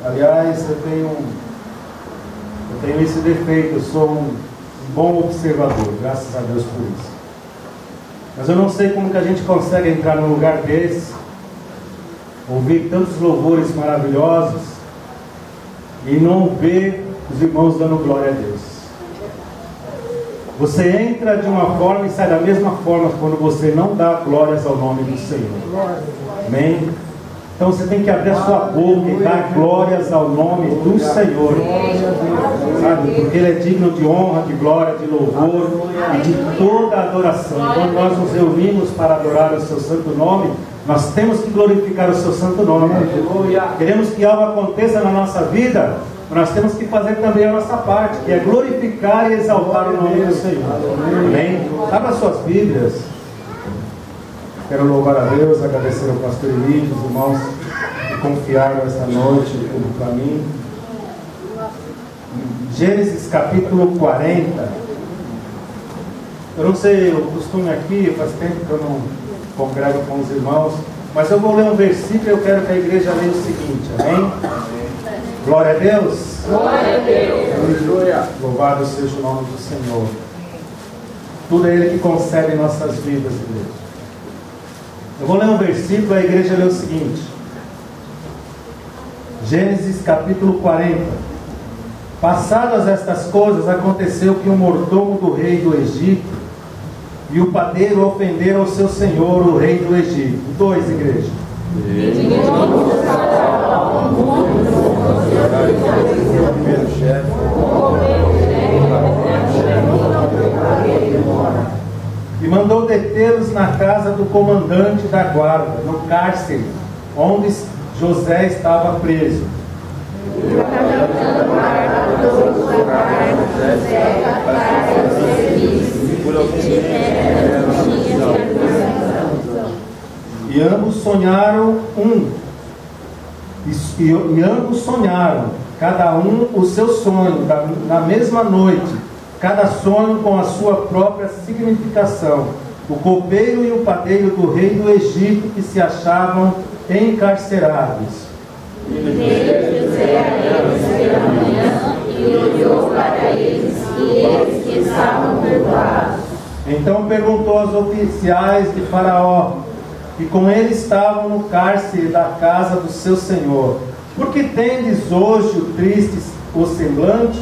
Aliás, eu tenho esse defeito, eu sou um bom observador, graças a Deus por isso. Mas eu não sei como que a gente consegue entrar num lugar desse, ouvir tantos louvores maravilhosos e não ver os irmãos dando glória a Deus. Você entra de uma forma e sai da mesma forma quando você não dá glórias ao nome do Senhor. Amém? Então você tem que abrir a sua boca e dar glórias ao nome do Senhor, sabe? Porque Ele é digno de honra, de glória, de louvor e de toda adoração. Quando nós nos reunimos para adorar o seu santo nome, nós temos que glorificar o seu santo nome. Queremos que algo aconteça na nossa vida, nós temos que fazer também a nossa parte, que é glorificar e exaltar o nome do Senhor. Amém? Abra suas Bíblias. Quero louvar a Deus, agradecer ao pastor Elidio, os irmãos que confiaram essa noite tudo para mim. Gênesis capítulo 40. Eu não sei o costume aqui, faz tempo que eu não congrego com os irmãos, mas eu vou ler um versículo e eu quero que a igreja leia o seguinte, amém? Glória a Deus. Glória a Deus. Louvado seja o nome do Senhor. Tudo é Ele que concede em nossas vidas, igreja. Eu vou ler um versículo, a igreja lê o seguinte. Gênesis capítulo 40. Passadas estas coisas, aconteceu que o mordomo do rei do Egito e o padeiro ofenderam o seu senhor, o rei do Egito. 2, igreja. E mandou detê-los na casa do comandante da guarda, no cárcere, onde José estava preso. E ambos sonharam e ambos sonharam, cada um o seu sonho, na mesma noite, cada sonho com a sua própria significação. O copeiro e o padeiro do rei do Egito, que se achavam encarcerados. E veio José a eles pela manhã e olhou para eles, e eles que estavam perdoados. Então perguntou aos oficiais de Faraó, que com ele estavam no cárcere da casa do seu senhor: por que tendes hoje o triste o semblante?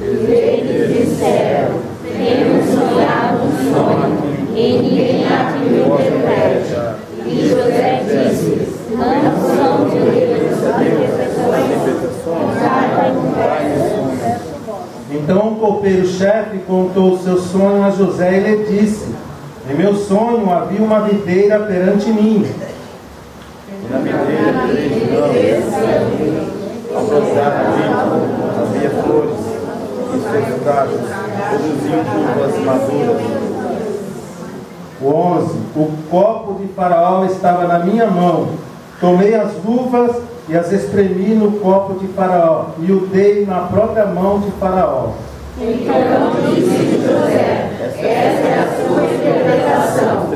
Eles disseram: temos sonhado um sonho, e ninguém há que o interprete. E José disse: não são de Deus as interpretações. Então o copeiro-chefe contou o seu sonho a José e lhe disse: em meu sonho havia uma videira perante mim. E na videira, ao brotar havia flores, e seus cachos produziam uvas maduras. 11. O copo de Faraó estava na minha mão. Tomei as uvas e as espremi no copo de Faraó, e o dei na própria mão de Faraó. Então disse José: esta é a sua interpretação. Os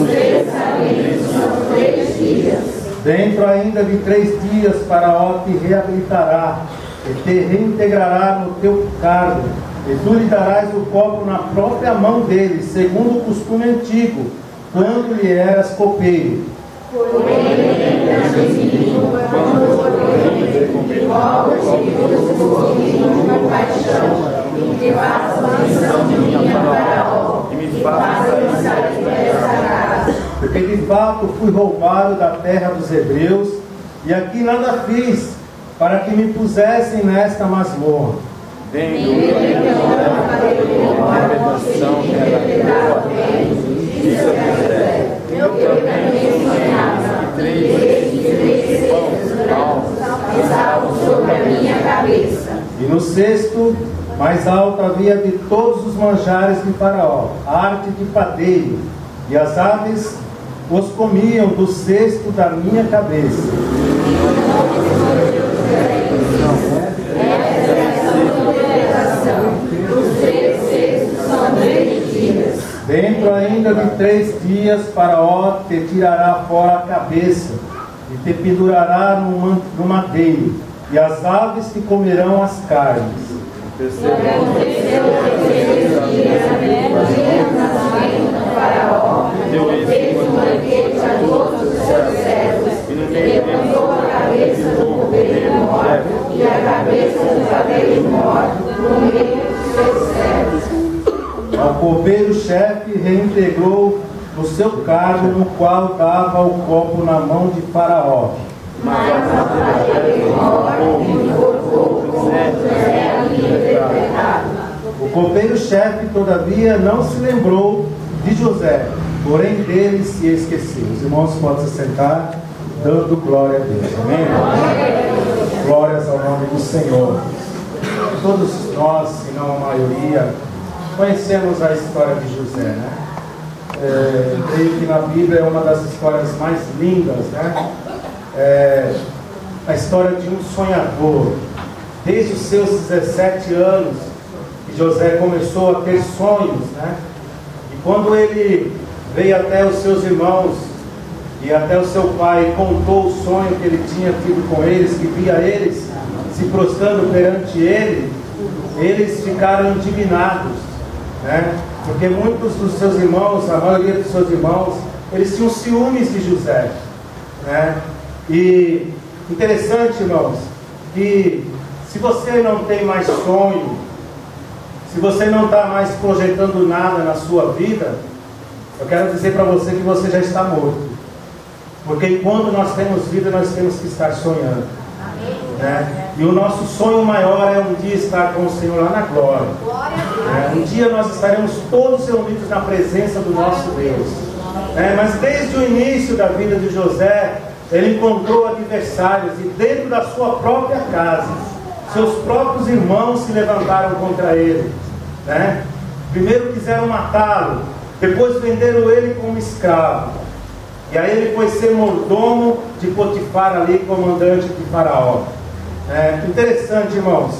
3 caminhos são 3 dias. Dentro ainda de 3 dias, Faraó te reabilitará e te reintegrará no teu cargo, e tu lhe darás o copo na própria mão dele, segundo o costume antigo, quando lhe eras copeiro. Porém, lembra-te de mim quando orei, e volta-te o vinho de compaixão, e que faça menção de mim a Faraó, e me faça sair dessa casa. Porque de fato fui roubado da terra dos hebreus, e aqui nada fiz, para que me pusessem nesta masmorra. Vendo a redenção que ela deu, disse a José: eu também sonhava, e 3 pães estavam sobre a minha cabeça. E no cesto mais alto havia de todos os manjares de Faraó, arte de padeiro, e as aves os comiam do cesto da minha cabeça. Dentro ainda de 3 dias, Faraó te tirará fora a cabeça e te pendurará no madeiro, e as aves te comerão as carnes. Faraó, fez um banquete a todos os seus servos, e levantou a cabeça do cordeiro mor e a cabeça do cabelo mor no meio dos seus servos. Ao copeiro-chefe reintegrou o seu cargo, no qual dava o copo na mão de Faraó. Mas ao cabelo mor enforcou com José ali interpretado. O copeiro-chefe, todavia, não se lembrou de José, porém dele se esqueceu. Os irmãos podem se sentar, dando glória a Deus. Amém? Glórias ao nome do Senhor. Todos nós, se não a maioria, conhecemos a história de José, né? Creio que na Bíblia é uma das histórias mais lindas, né? A história de um sonhador. Desde os seus 17 anos, que José começou a ter sonhos, né? E quando ele veio até os seus irmãos e até o seu pai, contou o sonho que ele tinha tido com eles, que via eles se prostrando perante ele, eles ficaram indignados, né? Porque muitos dos seus irmãos, a maioria dos seus irmãos, eles tinham ciúmes de José, né? E interessante, irmãos, que se você não tem mais sonho, se você não está mais projetando nada na sua vida, eu quero dizer para você que você já está morto. Porque enquanto nós temos vida, nós temos que estar sonhando, né? E o nosso sonho maior é um dia estar com o Senhor lá na glória, né? Um dia nós estaremos todos reunidos na presença do nosso Deus, né? Mas desde o início da vida de José, ele encontrou adversários, e dentro da sua própria casa, seus próprios irmãos se levantaram contra ele, né? Primeiro quiseram matá-lo, depois venderam ele como escravo, e aí ele foi ser mordomo de Potifar ali, comandante de Faraó. Interessante, irmãos,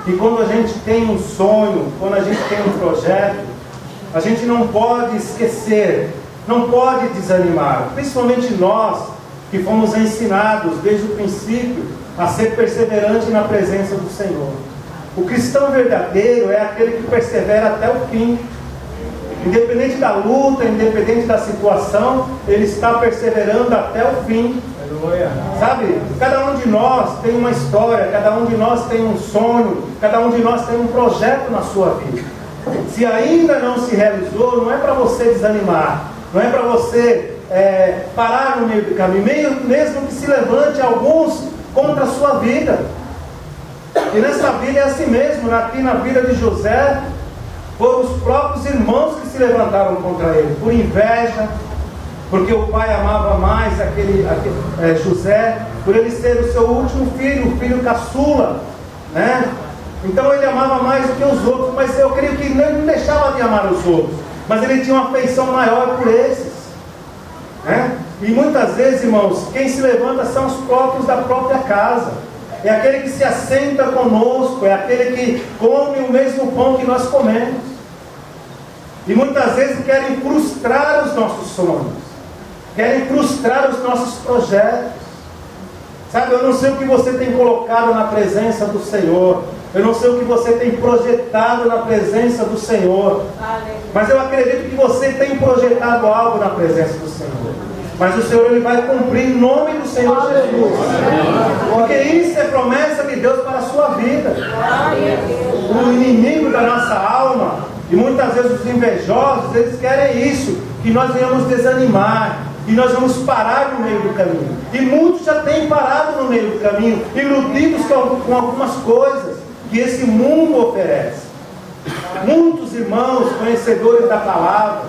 que quando a gente tem um sonho, quando a gente tem um projeto, a gente não pode esquecer, não pode desanimar, principalmente nós que fomos ensinados desde o princípio a ser perseverante na presença do Senhor. O cristão verdadeiro é aquele que persevera até o fim. Independente da luta, independente da situação, ele está perseverando até o fim. Sabe? Cada um de nós tem uma história, cada um de nós tem um sonho, cada um de nós tem um projeto na sua vida. Se ainda não se realizou, não é para você desanimar, não é para você parar no meio do caminho, mesmo que se levante alguns contra a sua vida. E nessa vida é assim mesmo. Aqui na vida de José, foram os próprios irmãos que se levantaram contra ele, por inveja, porque o pai amava mais José, por ele ser o seu último filho, o filho caçula, né? Então ele amava mais do que os outros, mas eu creio que ele não deixava de amar os outros, mas ele tinha uma afeição maior por esses, né? E muitas vezes, irmãos, quem se levanta são os próprios da própria casa. É aquele que se assenta conosco, é aquele que come o mesmo pão que nós comemos. E muitas vezes querem frustrar os nossos sonhos, querem frustrar os nossos projetos. Sabe, eu não sei o que você tem colocado na presença do Senhor, eu não sei o que você tem projetado na presença do Senhor, mas eu acredito que você tem projetado algo na presença do Senhor. Mas o Senhor, Ele vai cumprir em nome do Senhor Jesus. Porque isso é promessa de Deus para a sua vida. O inimigo da nossa alma, e muitas vezes os invejosos, eles querem isso, que nós venhamos desanimar, e nós vamos parar no meio do caminho. E muitos já têm parado no meio do caminho, iludidos com algumas coisas que esse mundo oferece. Muitos irmãos, conhecedores da palavra,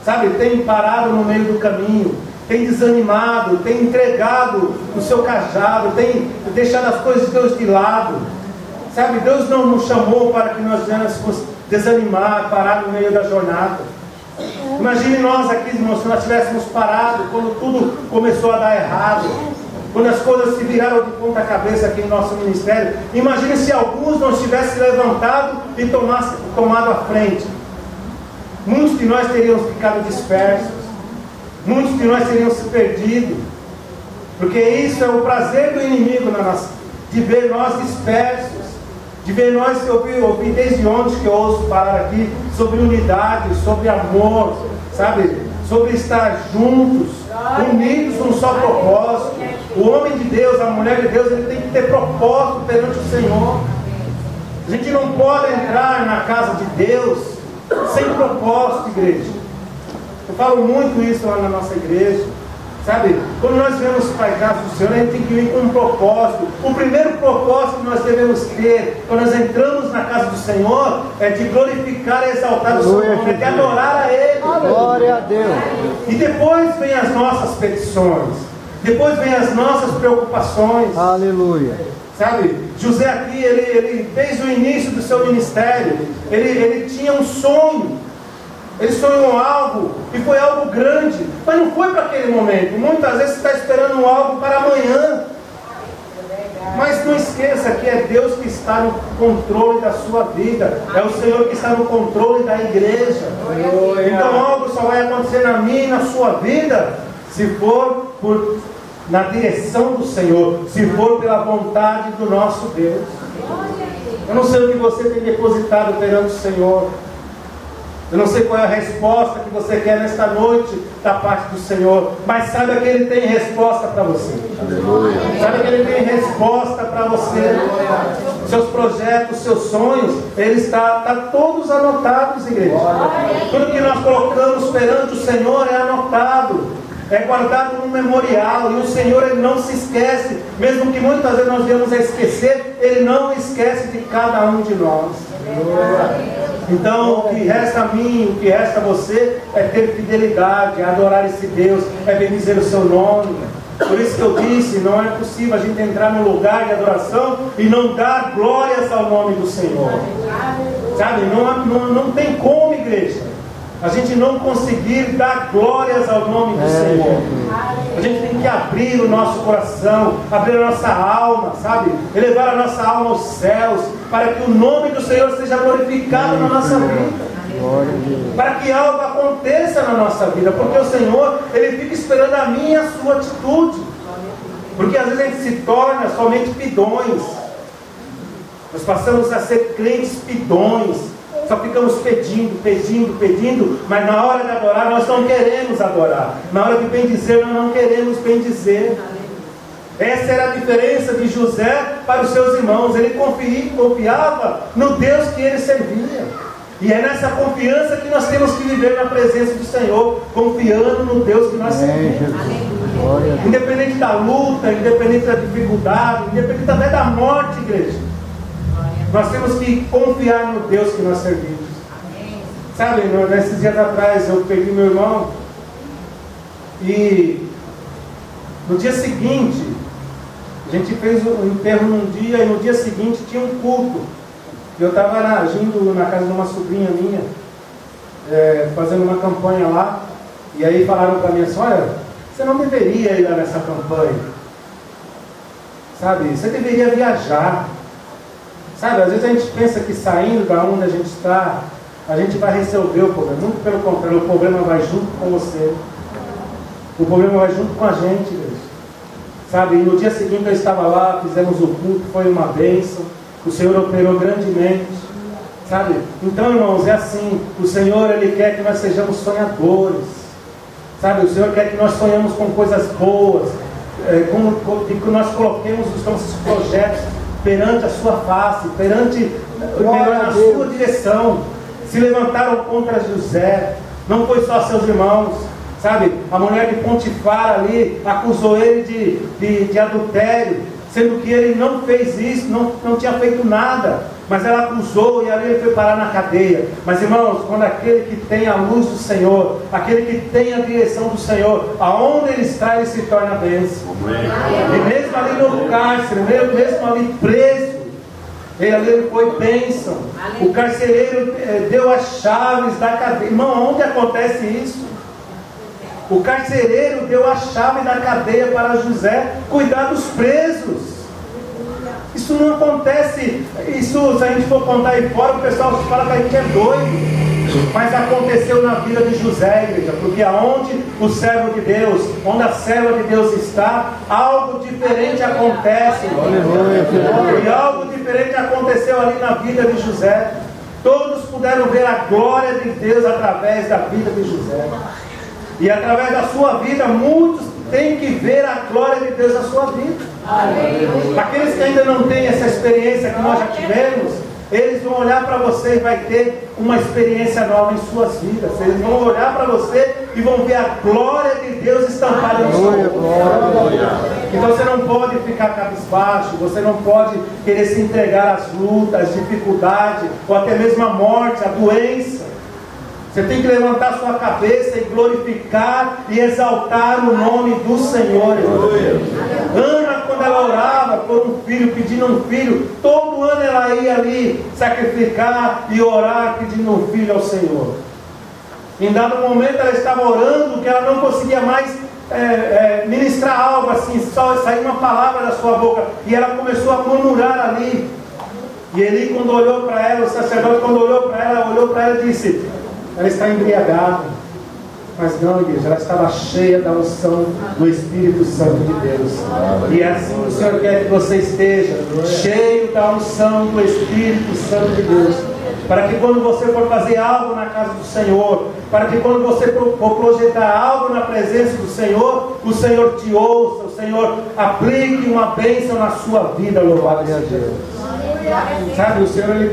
sabe, têm parado no meio do caminho, tem desanimado, tem entregado o seu cajado, tem deixado as coisas de Deus de lado. Sabe, Deus não nos chamou para que nós viéssemos desanimar, parar no meio da jornada. Imagine nós aqui, irmãos, se nós tivéssemos parado quando tudo começou a dar errado, quando as coisas se viraram de ponta cabeça aqui no nosso ministério. Imagine se alguns não tivessem levantado e tomado a frente. Muitos de nós teríamos ficado dispersos. Muitos de nós teriam se perdido, porque isso é o prazer do inimigo de de ver nós dispersos, de ver nós, eu ouvi desde ontem que eu ouço falar aqui sobre unidade, sobre amor, sabe? Sobre estar juntos, unidos num só propósito. O homem de Deus, a mulher de Deus, ele tem que ter propósito perante o Senhor. A gente não pode entrar na casa de Deus sem propósito, igreja. Eu falo muito isso lá na nossa igreja. Sabe, quando nós vemos para a casa do Senhor, a gente tem que ir com um propósito. O primeiro propósito que nós devemos ter, quando nós entramos na casa do Senhor, é de glorificar e exaltar o seu nome, é de adorar a Ele. Glória a Deus. E depois vem as nossas petições, depois vem as nossas preocupações. Aleluia. Sabe, José aqui, ele desde o início do seu ministério, ele tinha um sonho. Ele sonhou algo, e foi algo grande, mas não foi para aquele momento. Muitas vezes você está esperando algo para amanhã. Mas não esqueça que é Deus que está no controle da sua vida. É o Senhor que está no controle da igreja. Então algo só vai acontecer na minha e na sua vida se for na direção do Senhor, se for pela vontade do nosso Deus. Eu não sei o que você tem depositado perante o Senhor. Eu não sei qual é a resposta que você quer nesta noite da parte do Senhor, mas saiba que Ele tem resposta para você. Aleluia. Saiba que Ele tem resposta para você. Seus projetos, seus sonhos, Ele está todos anotados, igreja. Tudo que nós colocamos perante o Senhor é anotado, é guardado no memorial, e o Senhor, Ele não se esquece, mesmo que muitas vezes nós viemos a esquecer, Ele não esquece de cada um de nós. Então, o que resta a mim, o que resta a você, é ter fidelidade, é adorar esse Deus, é bendizer o seu nome. Por isso que eu disse, não é possível a gente entrar num lugar de adoração e não dar glórias ao nome do Senhor. Sabe, não tem como, igreja, a gente não conseguir dar glórias ao nome do Senhor. A gente tem que abrir o nosso coração, abrir a nossa alma, sabe? Elevar a nossa alma aos céus, para que o nome do Senhor seja glorificado na nossa vida. Para que algo aconteça na nossa vida, porque o Senhor, Ele fica esperando a minha e a sua atitude. Porque às vezes a gente se torna somente pidões. Nós passamos a ser crentes pidões. Só ficamos pedindo, mas na hora de adorar nós não queremos adorar. Na hora de bendizer nós não queremos bendizer. Essa era a diferença de José para os seus irmãos. Ele confiava no Deus que ele servia. E é nessa confiança que nós temos que viver na presença do Senhor, confiando no Deus que nós servimos. Independente da luta, independente da dificuldade, independente até da morte, igreja. Nós temos que confiar no Deus que nós servimos. Sabe, nesses dias atrás eu perdi meu irmão, e no dia seguinte a gente fez o enterro num dia, e no dia seguinte tinha um culto. Eu estava agindo na casa de uma sobrinha minha, fazendo uma campanha lá, e aí falaram para mim assim: olha, você não deveria ir lá nessa campanha, sabe, você deveria viajar. Sabe, às vezes a gente pensa que saindo da onde a gente está, a gente vai resolver o problema. Muito pelo contrário, o problema vai junto com você. O problema vai junto com a gente, Deus. Sabe, e no dia seguinte eu estava lá, fizemos o culto, foi uma bênção. O Senhor operou grandemente. Sabe, então, irmãos, é assim. O Senhor, Ele quer que nós sejamos sonhadores. Sabe, o Senhor quer que nós sonhamos com coisas boas, que nós coloquemos os nossos projetos perante a sua face, perante na sua direção. Se levantaram contra José, não foi só seus irmãos, sabe? A mulher de Potifar ali acusou ele de adultério, sendo que ele não fez isso, não tinha feito nada, mas ela acusou, e ali ele foi parar na cadeia. Mas, irmãos, quando aquele que tem a luz do Senhor, aquele que tem a direção do Senhor, aonde ele está, ele se torna bênção. E mesmo ali no cárcere, mesmo ali preso, ele foi bênção. O carcereiro deu as chaves da cadeia. Irmão, onde acontece isso? O carcereiro deu a chave da cadeia para José cuidar dos presos. Isso não acontece. Isso, se a gente for contar aí fora, o pessoal fala que a gente é doido. Mas aconteceu na vida de José, igreja, porque aonde o servo de Deus, onde a serva de Deus está, algo diferente acontece. E algo diferente aconteceu ali na vida de José. Todos puderam ver a glória de Deus através da vida de José. E através da sua vida, muitos têm que ver a glória de Deus na sua vida. Aqueles que ainda não têm essa experiência que nós já tivemos, eles vão olhar para você e vai ter uma experiência nova em suas vidas. Eles vão olhar para você e vão ver a glória de Deus estampada no seu corpo. Então você não pode ficar cabisbaixo, você não pode querer se entregar às lutas, às dificuldades, ou até mesmo à morte, à doença. Você tem que levantar sua cabeça e glorificar e exaltar o nome do Senhor. Ana, quando ela orava por um filho, pedindo um filho, todo ano ela ia ali sacrificar e orar pedindo um filho ao Senhor. Em dado momento ela estava orando que ela não conseguia mais ministrar algo assim, só sair uma palavra da sua boca, e ela começou a murmurar ali. E Eli, quando olhou para ela, o sacerdote, quando olhou para ela e disse: ela está embriagada. Mas não, igreja, ela estava cheia da unção do Espírito Santo de Deus. E é assim o Senhor quer que você esteja, cheio da unção do Espírito Santo de Deus, para que quando você for fazer algo na casa do Senhor, para que quando você for projetar algo na presença do Senhor, o Senhor te ouça, o Senhor aplique uma bênção na sua vida. Louvado seja Deus. Sabe, o Senhor ele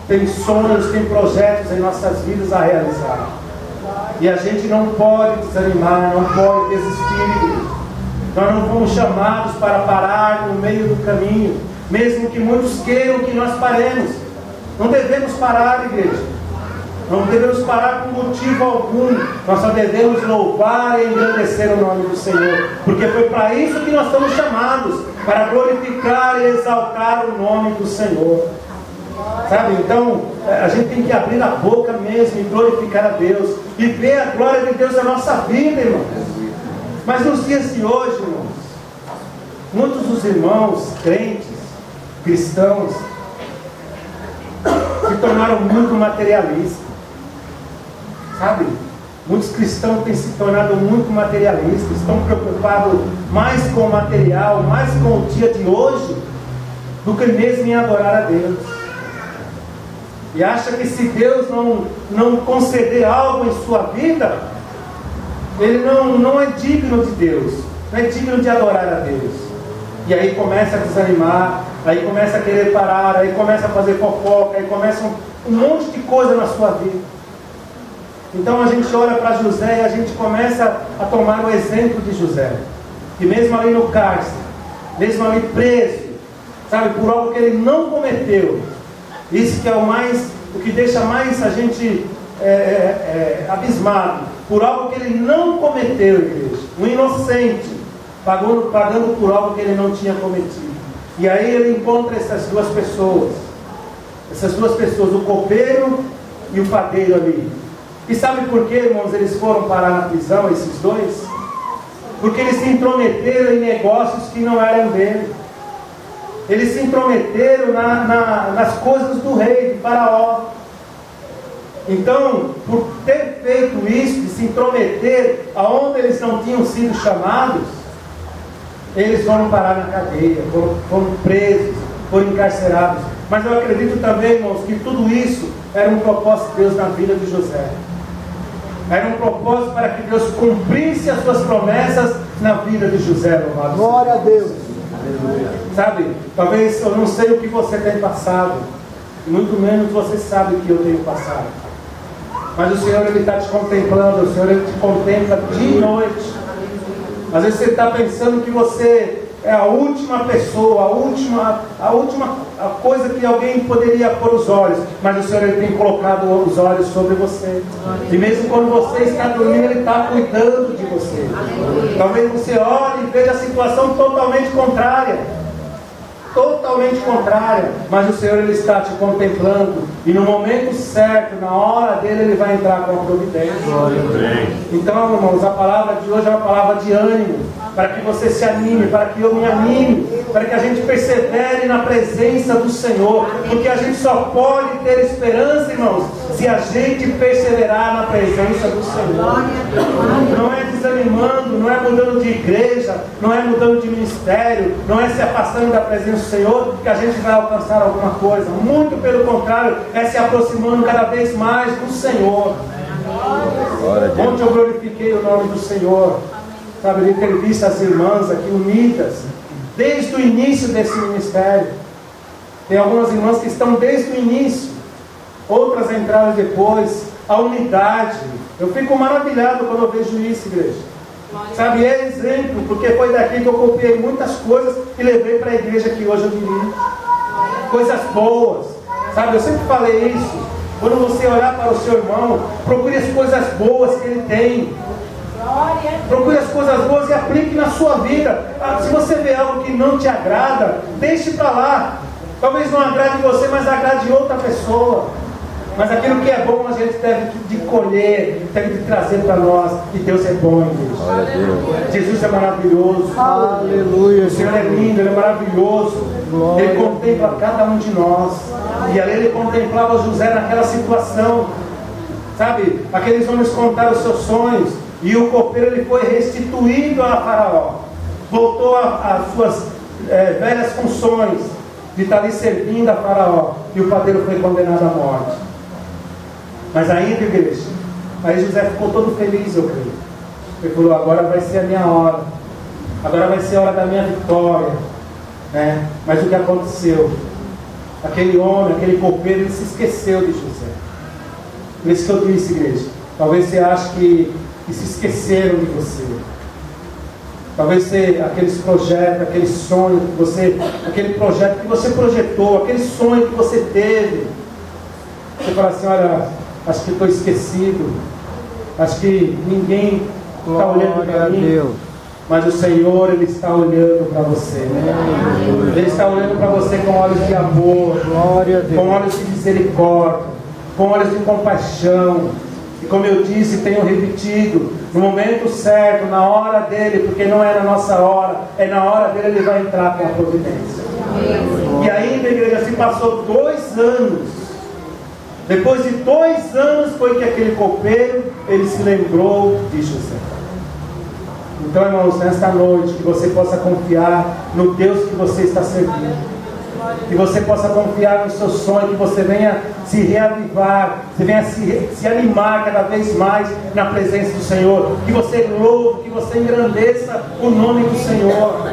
tem sonhos, tem projetos em nossas vidas a realizar. E a gente não pode desanimar, não pode desistir. Nós não fomos chamados para parar no meio do caminho, mesmo que muitos queiram que nós paremos. Não devemos parar, igreja. Não devemos parar por motivo algum. Nós só devemos louvar e engrandecer o nome do Senhor, porque foi para isso que nós estamos chamados, para glorificar e exaltar o nome do Senhor. Sabe, então a gente tem que abrir a boca mesmo e glorificar a Deus e ver a glória de Deus na nossa vida, irmãos. Mas nos dias de hoje, irmãos, muitos dos irmãos crentes, cristãos, se tornaram muito materialistas. Sabe, muitos cristãos têm se tornado muito materialistas, estão preocupados mais com o material, mais com o dia de hoje, do que mesmo em adorar a Deus. E acha que se Deus não conceder algo em sua vida, ele não é digno de Deus, não é digno de adorar a Deus. E aí começa a desanimar, aí começa a querer parar, aí começa a fazer fofoca, aí começa um monte de coisa na sua vida. Então a gente olha para José e a gente começa a tomar o exemplo de José, que mesmo ali no cárcere, mesmo ali preso, sabe, por algo que ele não cometeu, isso que é o que deixa mais a gente abismado, por algo que ele não cometeu, igreja, um inocente, pagando por algo que ele não tinha cometido. E aí ele encontra essas duas pessoas, o copeiro e o padeiro ali. E sabe por que, irmãos, eles foram parar na prisão, esses dois? Porque eles se intrometeram em negócios que não eram dele. Eles se intrometeram nas coisas do rei, de Faraó. Então, por ter feito isso, de se intrometer aonde eles não tinham sido chamados, eles foram parar na cadeia, foram presos, foram encarcerados. Mas eu acredito também, irmãos, que tudo isso era um propósito de Deus na vida de José. Era um propósito para que Deus cumprisse as suas promessas na vida de José, louvado. Glória a Deus. Sabe, talvez eu não sei o que você tem passado, muito menos você sabe o que eu tenho passado. Mas o Senhor, Ele está te contemplando, o Senhor, Ele te contempla dia e noite. Às vezes você está pensando que você é a última pessoa, a última coisa que alguém poderia pôr os olhos, mas o Senhor, Ele tem colocado os olhos sobre você. E mesmo quando você está dormindo, Ele está cuidando de você. Talvez você olhe e veja a situação totalmente contrária, mas o Senhor, Ele está te contemplando, e no momento certo, na hora dele, Ele vai entrar com a providência. Então, irmãos, a palavra de hoje é uma palavra de ânimo, é para que você se anime, para que eu me anime, para que a gente persevere na presença do Senhor, porque a gente só pode ter esperança, irmãos, se a gente perseverar na presença do Senhor. Não é desanimando, não é mudando de igreja, não é mudando de ministério, não é se afastando da presença do Senhor que a gente vai alcançar alguma coisa. Muito pelo contrário, é se aproximando cada vez mais do Senhor. Ontem eu glorifiquei o nome do Senhor, sabe, de ter visto as irmãs aqui unidas desde o início desse ministério. Tem algumas irmãs que estão desde o início, outras entraram depois. A unidade, eu fico maravilhado quando eu vejo isso, igreja. Sabe, é exemplo, porque foi daqui que eu copiei muitas coisas e levei para a igreja que hoje eu dirijo. Coisas boas, sabe, eu sempre falei isso. Quando você olhar para o seu irmão, procure as coisas boas que ele tem. Procure as coisas boas e aplique na sua vida. Se você vê algo que não te agrada, deixe para lá. Talvez não agrade você, mas agrade outra pessoa. Mas aquilo que é bom a gente deve de colher, deve de trazer para nós. E Deus é bom, Deus. Jesus é maravilhoso. Aleluia. O Senhor é lindo, Ele é maravilhoso. Glória. Ele contempla cada um de nós. E ali Ele contemplava José naquela situação. Sabe, aqueles homens contaram os seus sonhos. E o copeiro ele foi restituído a Faraó. Voltou às suas velhas funções de estar ali servindo a Faraó. E o padeiro foi condenado à morte. Mas ainda, igreja, aí José ficou todo feliz, eu creio. Ele falou, agora vai ser a minha hora. Agora vai ser a hora da minha vitória. Mas o que aconteceu? Aquele homem, aquele copeiro, ele se esqueceu de José. Por isso que eu disse, igreja, talvez você ache que se esqueceram de você. Talvez você, aqueles projetos, aquele sonho que você, aquele projeto que você projetou, aquele sonho que você teve, você fala assim, olha, acho que estou esquecido, acho que ninguém está olhando para mim, mas o Senhor, Ele está olhando para você, Ele está olhando para você com olhos de amor, com olhos de misericórdia, com olhos de compaixão. E como eu disse, tenho repetido, no momento certo, na hora dele, porque não é na nossa hora, é na hora dele, ele vai entrar com a providência. E ainda, a igreja, se passou 2 anos. Depois de 2 anos foi que aquele copeiro, ele se lembrou de José. Então, irmãos, nesta noite, que você possa confiar no Deus que você está servindo. Que você possa confiar no seu sonho, que você venha se reavivar, você venha se animar cada vez mais na presença do Senhor, que você louve, que você engrandeça o nome do Senhor,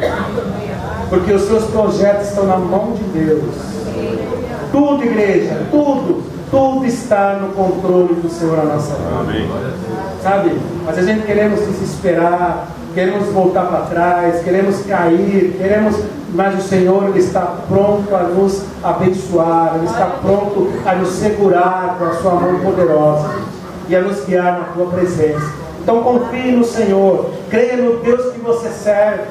porque os seus projetos estão na mão de Deus. Tudo, igreja, tudo está no controle do Senhor na nossa vida. Sabe, às vezes a gente queremos desesperar, queremos voltar para trás, queremos cair, mas o Senhor, Ele está pronto a nos abençoar, Ele está pronto a nos segurar com a sua mão poderosa e a nos guiar na tua presença. Então confie no Senhor, creia no Deus que você serve,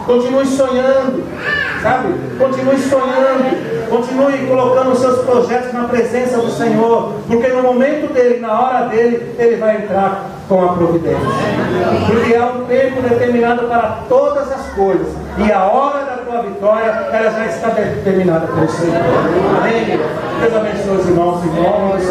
continue sonhando, sabe? Continue sonhando, continue colocando os seus projetos na presença do Senhor, porque no momento dele, na hora dele, Ele vai entrar com a providência, porque há um tempo determinado para todas as coisas, e a hora da tua vitória, ela já está determinada pelo Senhor. Amém? Deus abençoe os irmãos e irmãos.